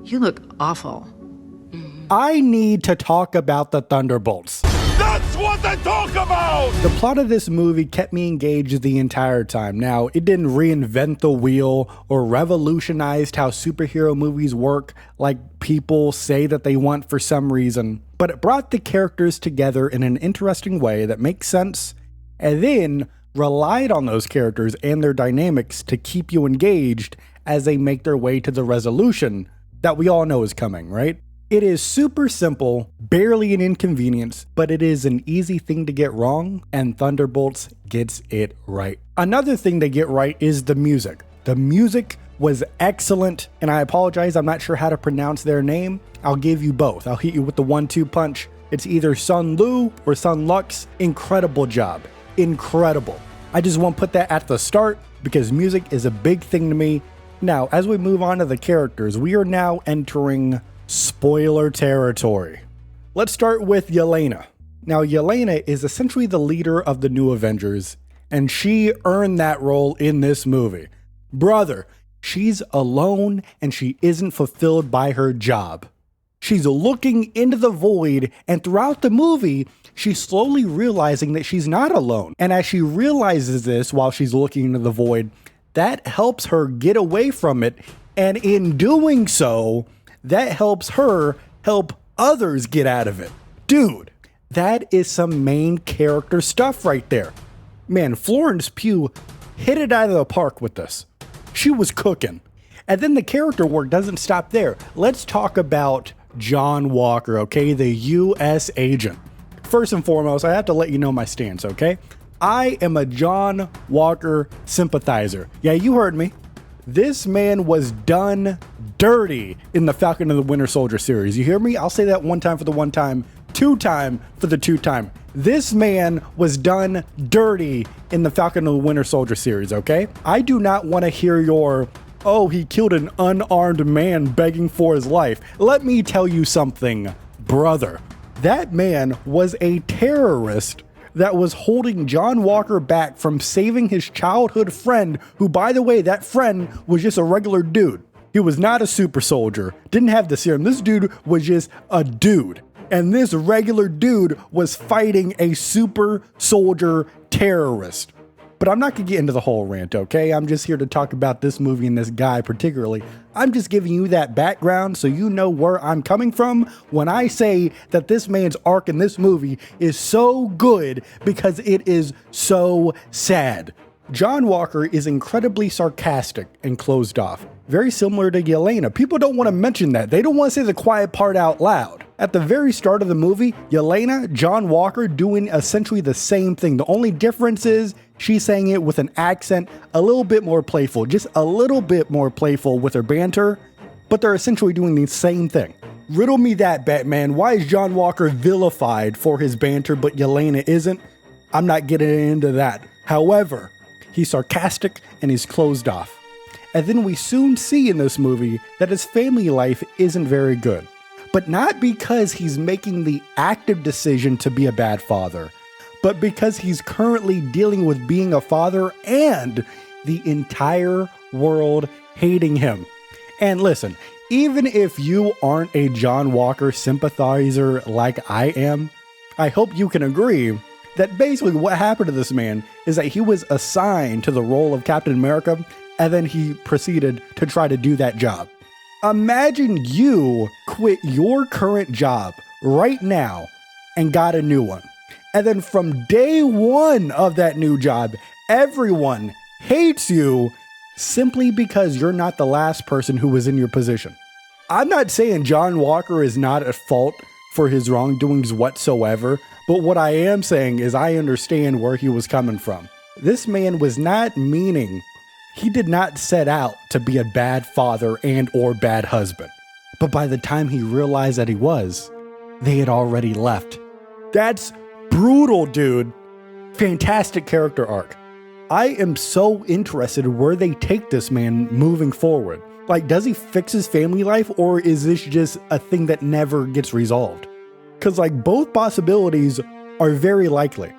You look awful. I need to talk about the Thunderbolts. That's what they talk about! The plot of this movie kept me engaged the entire time. Now, it didn't reinvent the wheel or revolutionized how superhero movies work like people say that they want for some reason, but it brought the characters together in an interesting way that makes sense, and then relied on those characters and their dynamics to keep you engaged as they make their way to the resolution that we all know is coming, right? It is super simple, barely an inconvenience, but it is an easy thing to get wrong, and Thunderbolts gets it right. Another thing they get right is the music. The music was excellent, and I apologize, I'm not sure how to pronounce their name. I'll give you both. I'll hit you with the 1-2 punch. It's either Sun Lu or Sun Lux. Incredible job. Incredible. I just want to put that at the start because music is a big thing to me. Now, as we move on to the characters, we are now entering spoiler territory. Let's start with Yelena. Now, Yelena is essentially the leader of the new Avengers, and she earned that role in this movie. Brother, she's alone and she isn't fulfilled by her job. She's looking into the void, and throughout the movie, she's slowly realizing that she's not alone. And as she realizes this while she's looking into the void, that helps her get away from it. And in doing so, that helps her help others get out of it. Dude, that is some main character stuff right there. Man, Florence Pugh hit it out of the park with this. She was cooking. And then the character work doesn't stop there. Let's talk about John Walker, okay? The U.S. agent. First and foremost, I have to let you know my stance, okay? I am a John Walker sympathizer. Yeah, you heard me. This man was done dirty in the Falcon and the Winter Soldier series. You hear me? I'll say that one time for the one time, two time for the two time. This man was done dirty in the Falcon and the Winter Soldier series, okay? I do not want to hear your, oh, he killed an unarmed man begging for his life. Let me tell you something, brother. That man was a terrorist that was holding John Walker back from saving his childhood friend, who, by the way, that friend was just a regular dude. He was not a super soldier, didn't have the serum. This dude was just a dude. And this regular dude was fighting a super soldier terrorist. But I'm not gonna get into the whole rant, okay? I'm just here to talk about this movie and this guy particularly. I'm just giving you that background so you know where I'm coming from when I say that this man's arc in this movie is so good because it is so sad. John Walker is incredibly sarcastic and closed off, very similar to Yelena. People don't want to mention that. They don't want to say the quiet part out loud. At the very start of the movie, Yelena, John Walker doing essentially the same thing. The only difference is she's saying it with an accent a little bit more playful, just a little bit more playful with her banter, but they're essentially doing the same thing. Riddle me that, Batman. Why is John Walker vilified for his banter, but Yelena isn't? I'm not getting into that. However, he's sarcastic and he's closed off. And then we soon see in this movie that his family life isn't very good. But not because he's making the active decision to be a bad father, but because he's currently dealing with being a father and the entire world hating him. And listen, even if you aren't a John Walker sympathizer like I am, I hope you can agree that basically what happened to this man is that he was assigned to the role of Captain America, and then he proceeded to try to do that job. Imagine you quit your current job right now and got a new one. And then from day one of that new job, everyone hates you simply because you're not the last person who was in your position. I'm not saying John Walker is not at fault for his wrongdoings whatsoever, but what I am saying is I understand where he was coming from. This man was not meaning, he did not set out to be a bad father and or bad husband. But by the time he realized that he was, they had already left. That's brutal, dude. Fantastic character arc. I am so interested where they take this man moving forward. Like, does he fix his family life, or is this just a thing that never gets resolved? Because like both possibilities are very likely.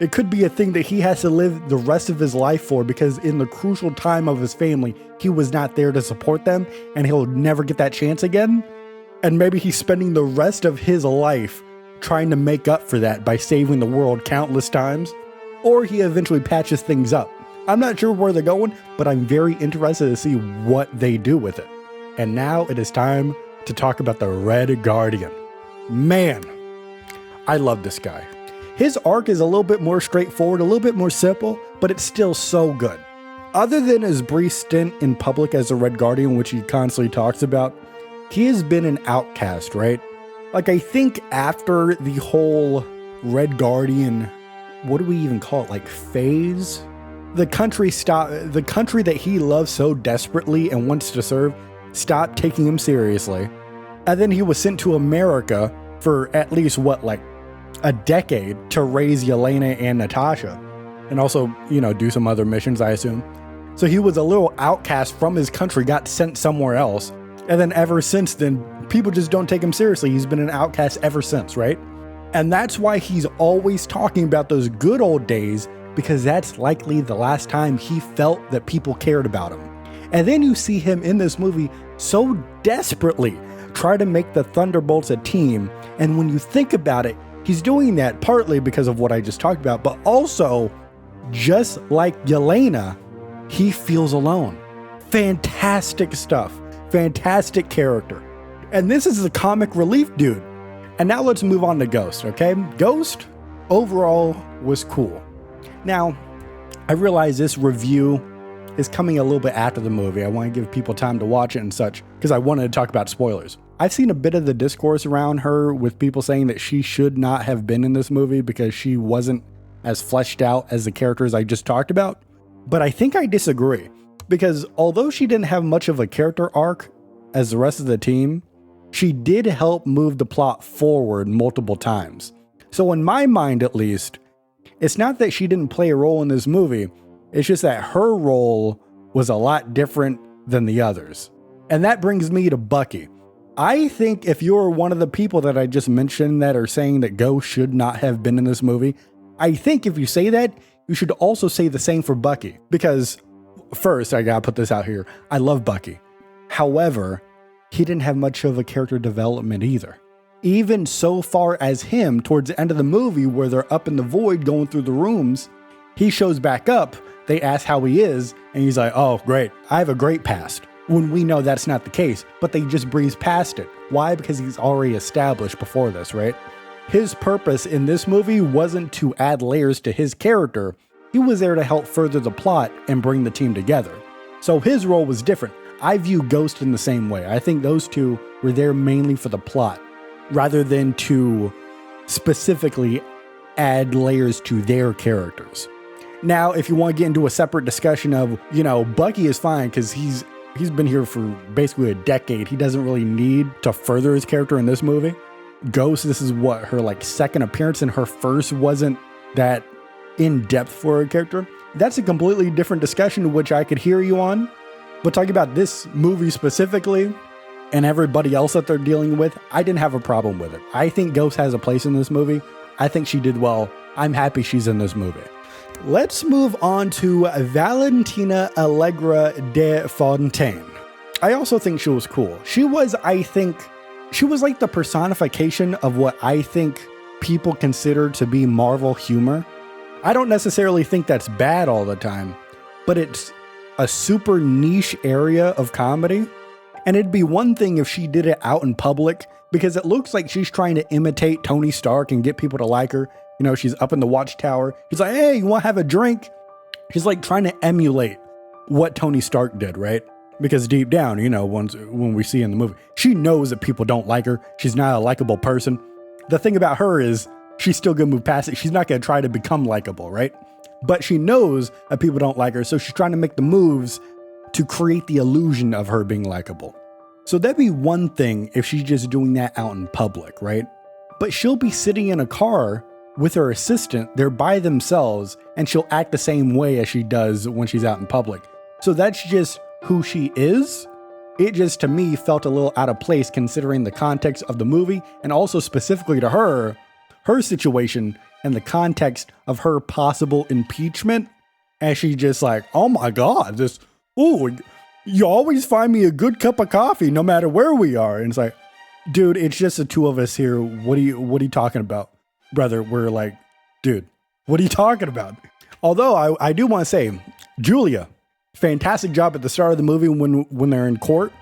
It could be a thing that he has to live the rest of his life for because in the crucial time of his family, he was not there to support them and he'll never get that chance again. And maybe he's spending the rest of his life trying to make up for that by saving the world countless times. Or he eventually patches things up. I'm not sure where they're going, but I'm very interested to see what they do with it. And now it is time to talk about the Red Guardian. Man, I love this guy. His arc is a little bit more straightforward, a little bit more simple, but it's still so good. Other than his brief stint in public as a Red Guardian, which he constantly talks about, he has been an outcast, right? Like, I think after the whole Red Guardian, what do we even call it, like phase? The country that he loves so desperately and wants to serve stopped taking him seriously. And then he was sent to America for at least a decade to raise Yelena and Natasha. And also, do some other missions, I assume. So he was a little outcast from his country, got sent somewhere else. And then ever since then, people just don't take him seriously. He's been an outcast ever since, right? And that's why he's always talking about those good old days, because that's likely the last time he felt that people cared about him. And then you see him in this movie so desperately try to make the Thunderbolts a team. And when you think about it, he's doing that partly because of what I just talked about, but also, just like Yelena, he feels alone. Fantastic stuff. Fantastic character. And this is the comic relief dude. And now let's move on to Ghost, okay? Ghost, overall, was cool. Now, I realize this review is coming a little bit after the movie. I want to give people time to watch it and such, because I wanted to talk about spoilers. I've seen a bit of the discourse around her with people saying that she should not have been in this movie because she wasn't as fleshed out as the characters I just talked about. But I think I disagree, because although she didn't have much of a character arc as the rest of the team, she did help move the plot forward multiple times. So in my mind, at least, it's not that she didn't play a role in this movie, it's just that her role was a lot different than the others. And that brings me to Bucky. I think if you're one of the people that I just mentioned that are saying that Ghost should not have been in this movie, I think if you say that, you should also say the same for Bucky. Because first, I gotta put this out here, I love Bucky. However, he didn't have much of a character development either. Even so far as him, towards the end of the movie where they're up in the void going through the rooms, he shows back up, they ask how he is, and he's like, oh great, I have a great past. When we know that's not the case, but they just breeze past it. Why? Because he's already established before this, right? His purpose in this movie wasn't to add layers to his character, he was there to help further the plot and bring the team together. So his role was different. I view Ghost in the same way. I think those two were there mainly for the plot, rather than to specifically add layers to their characters. Now, if you want to get into a separate discussion of, Bucky is fine because he's been here for basically a decade. He doesn't really need to further his character in this movie. Ghost, this is what, her second appearance, and her first wasn't that in-depth for her character. That's a completely different discussion, which I could hear you on. But talking about this movie specifically, and everybody else that they're dealing with, I didn't have a problem with it. I think Ghost has a place in this movie. I think she did well. I'm happy she's in this movie. Let's move on to Valentina Allegra de Fontaine. I also think she was cool. She was like the personification of what I think people consider to be Marvel humor. I don't necessarily think that's bad all the time, but it's a super niche area of comedy. And it'd be one thing if she did it out in public, because it looks like she's trying to imitate Tony Stark and get people to like her. She's up in the watchtower. He's like, hey, you want to have a drink? She's like trying to emulate what Tony Stark did, right? Because deep down, when we see in the movie, she knows that people don't like her. She's not a likable person. The thing about her is she's still going to move past it. She's not going to try to become likable, right? But she knows that people don't like her. So she's trying to make the moves to create the illusion of her being likable. So that'd be one thing if she's just doing that out in public, right? But she'll be sitting in a car with her assistant, they're by themselves, and she'll act the same way as she does when she's out in public. So that's just who she is. It just, to me, felt a little out of place considering the context of the movie, and also specifically to her situation. and the context of her possible impeachment. And she just like, oh my God, you always find me a good cup of coffee no matter where we are. And it's like, dude, it's just the two of us here. What are you talking about? Brother, we're like, dude, what are you talking about? Although I do want to say, Julia, fantastic job at the start of the movie when they're in court.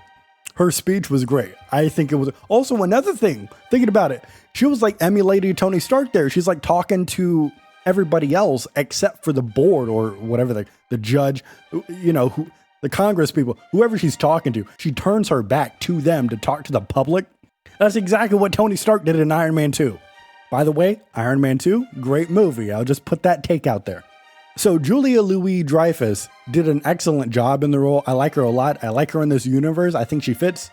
Her speech was great. I think it was also another thing, thinking about it. She was like emulating Tony Stark there. She's like talking to everybody else except for the board or whatever, the judge, the Congress people, whoever she's talking to. She turns her back to them to talk to the public. That's exactly what Tony Stark did in Iron Man 2. By the way, Iron Man 2, great movie. I'll just put that take out there. So Julia Louis-Dreyfus did an excellent job in the role. I like her a lot. I like her in this universe. I think she fits.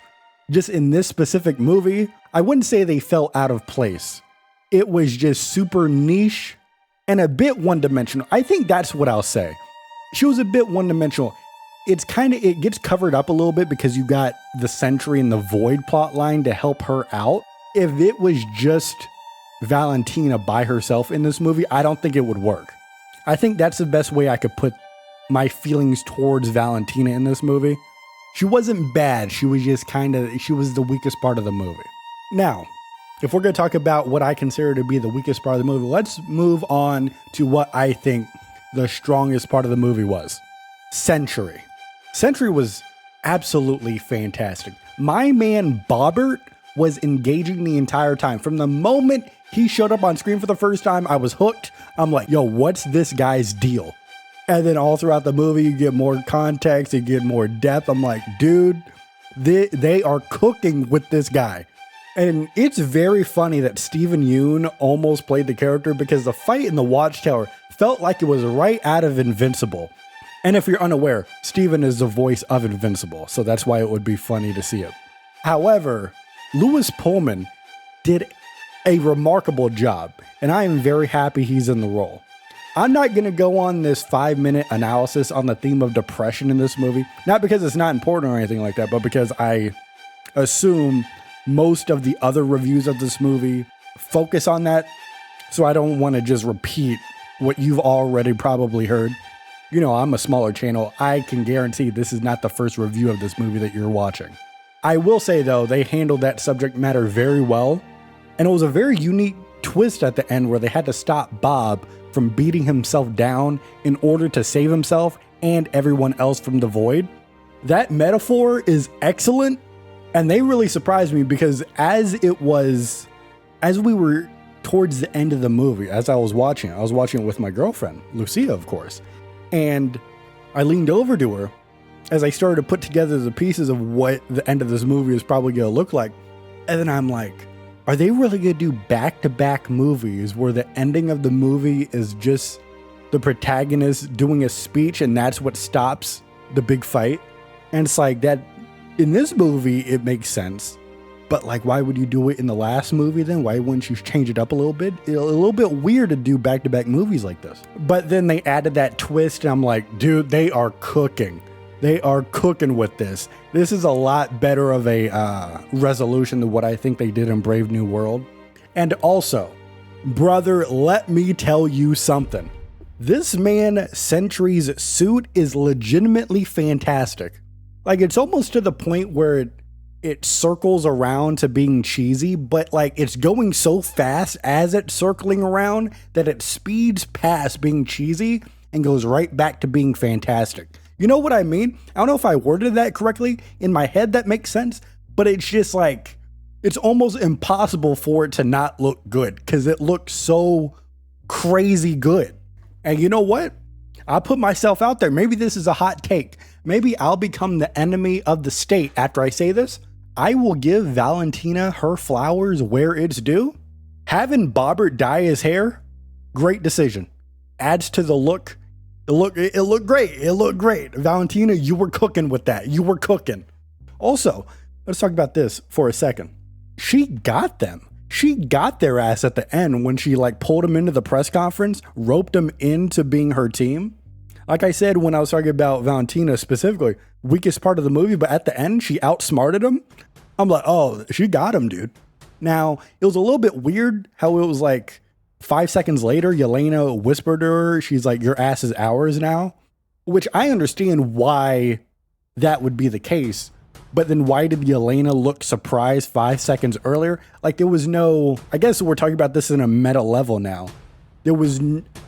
Just in this specific movie, I wouldn't say they fell out of place. It was just super niche and a bit one-dimensional. I think that's what I'll say. She was a bit one-dimensional. It gets covered up a little bit because you got the Sentry and the Void plot line to help her out. If it was just Valentina by herself in this movie, I don't think it would work. I think that's the best way I could put my feelings towards Valentina in this movie. She wasn't bad. She was just she was the weakest part of the movie. Now, if we're going to talk about what I consider to be the weakest part of the movie, let's move on to what I think the strongest part of the movie was. Sentry. Sentry was absolutely fantastic. My man Bobbert was engaging the entire time. From the moment he showed up on screen for the first time, I was hooked. I'm like, yo, what's this guy's deal? And then all throughout the movie, you get more context, you get more depth. I'm like, dude, they are cooking with this guy. And it's very funny that Steven Yeun almost played the character because the fight in the Watchtower felt like it was right out of Invincible. And if you're unaware, Steven is the voice of Invincible, so that's why it would be funny to see it. However, Lewis Pullman did a remarkable job, and I am very happy he's in the role. I'm not going to go on this 5-minute analysis on the theme of depression in this movie, not because it's not important or anything like that, but because I assume most of the other reviews of this movie focus on that, so I don't want to just repeat what you've already probably heard. I'm a smaller channel. I can guarantee this is not the first review of this movie that you're watching. I will say, though, they handled that subject matter very well, and it was a very unique twist at the end where they had to stop Bob from beating himself down in order to save himself and everyone else from the void. That metaphor is excellent, and they really surprised me because as we were towards the end of the movie, as I was watching it with my girlfriend, Lucia, of course, and I leaned over to her as I started to put together the pieces of what the end of this movie is probably going to look like. And then I'm like, are they really going to do back-to-back movies where the ending of the movie is just the protagonist doing a speech and that's what stops the big fight? And it's like that in this movie, it makes sense. But like, why would you do it in the last movie then? Why wouldn't you change it up a little bit? It's a little bit weird to do back-to-back movies like this. But then they added that twist and I'm like, dude, they are cooking. They are cooking with this. This is a lot better of a resolution than what I think they did in Brave New World. And also, brother, let me tell you something. This man, Sentry's suit is legitimately fantastic. Like, it's almost to the point where it circles around to being cheesy, but like it's going so fast as it's circling around that it speeds past being cheesy and goes right back to being fantastic. You know what I mean? I don't know if I worded that correctly. In my head, that makes sense, but it's just like, it's almost impossible for it to not look good because it looks so crazy good. And you know what? I'll put myself out there. Maybe this is a hot take. Maybe I'll become the enemy of the state after I say this. I will give Valentina her flowers where it's due. Having Bobbert dye his hair, great decision. Adds to the look. It looked great. It looked great. Valentina, you were cooking with that. You were cooking. Also, let's talk about this for a second. She got them. She got their ass at the end when she like pulled them into the press conference, roped them into being her team. Like I said, when I was talking about Valentina specifically, weakest part of the movie, but at the end, she outsmarted him. I'm like, oh, she got him, dude. Now, it was a little bit weird how it was like 5 seconds later, Yelena whispered to her, she's like, your ass is ours now, which I understand why that would be the case. But then why did Yelena look surprised 5 seconds earlier? Like there was no, I guess we're talking about this in a meta level now. There was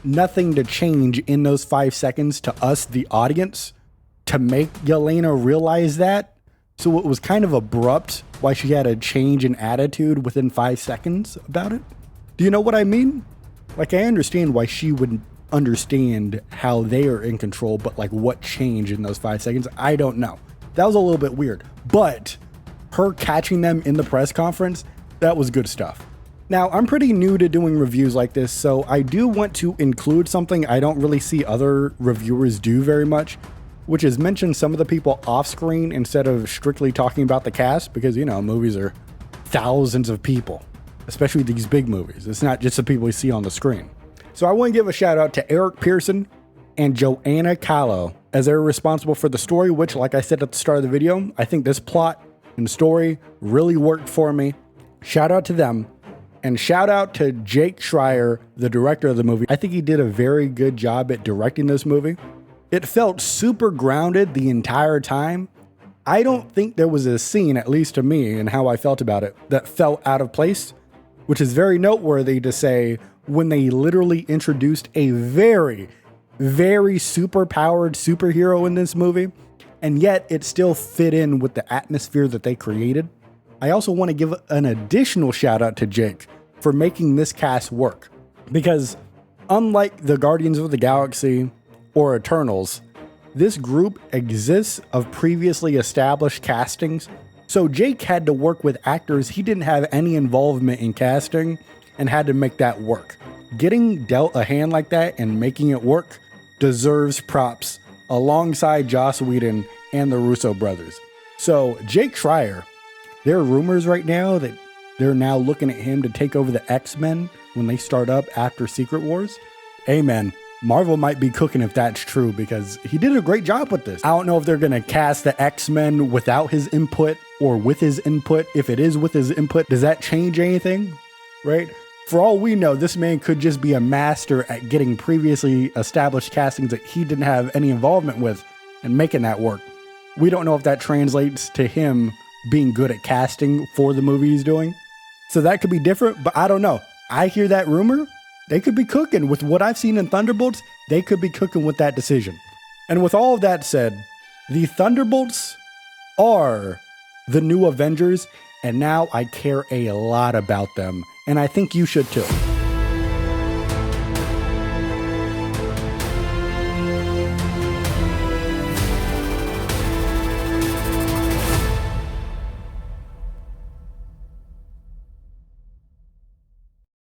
nothing to change in those 5 seconds to us, the audience, to make Yelena realize that. So it was kind of abrupt why she had a change in attitude within 5 seconds about it. Do you know what I mean? Like I understand why she would understand how they are in control, but like what changed in those 5 seconds, I don't know. That was a little bit weird, but her catching them in the press conference, that was good stuff. Now, I'm pretty new to doing reviews like this, so I do want to include something I don't really see other reviewers do very much, which is mention some of the people off screen instead of strictly talking about the cast, because, you know, movies are thousands of people, especially these big movies. It's not just the people you see on the screen. So I want to give a shout out to Eric Pearson and Joanna Callow, as they're responsible for the story, which, like I said at the start of the video, I think this plot and story really worked for me. Shout out to them. And shout out to Jake Schreier, the director of the movie. I think he did a very good job at directing this movie. It felt super grounded the entire time. I don't think there was a scene, at least to me and how I felt about it, that felt out of place, which is very noteworthy to say when they literally introduced a very super powered superhero in this movie, and yet it still fit in with the atmosphere that they created. I also want to give an additional shout out to Jake for making this cast work, because unlike the Guardians of the Galaxy or Eternals, this group exists of previously established castings. So Jake had to work with actors he didn't have any involvement in casting and had to make that work. Getting dealt a hand like that and making it work deserves props alongside Joss Whedon and the Russo brothers. So Jake Schreier, there are rumors right now that they're now looking at him to take over the X-Men when they start up after Secret Wars. Amen. Marvel might be cooking if that's true, because he did a great job with this. I don't know if they're going to cast the X-Men without his input or with his input. If it is with his input, does that change anything? Right? For all we know, this man could just be a master at getting previously established castings that he didn't have any involvement with and making that work. We don't know if that translates to him being good at casting for the movie he's doing. So that could be different, but I don't know. I hear that rumor. They could be cooking with what I've seen in Thunderbolts. They could be cooking with that decision. And with all of that said, the Thunderbolts are the new Avengers, and now I care a lot about them. And I think you should too.